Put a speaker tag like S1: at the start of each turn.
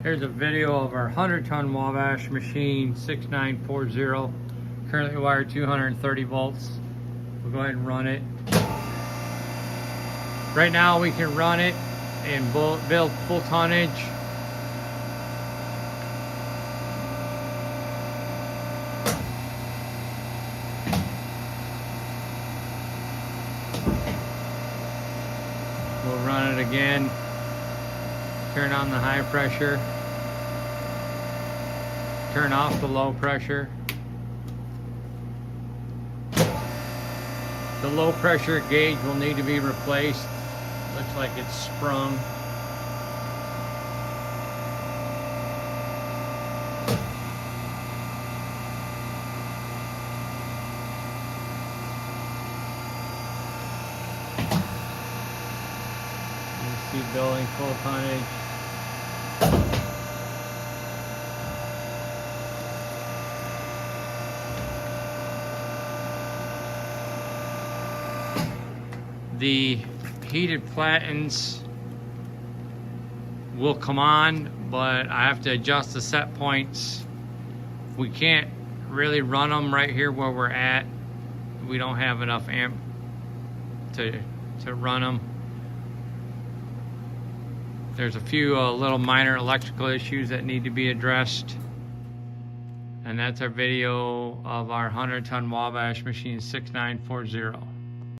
S1: Here's a video of our 100-ton Wabash machine 6940, currently wired 230 volts. We'll go ahead and run it. Right now we can run it and build full tonnage. We'll run it again. Turn on the high pressure. Turn off the low pressure. The low pressure gauge will need to be replaced. Looks like it's sprung. You see building full tonnage. The heated Platens will come on, but I have to adjust the set points. We can't really run them right here where we're at. We don't have enough amp to run them. There's a few little minor electrical issues that need to be addressed. And that's our video of our 100-ton Wabash machine 6940.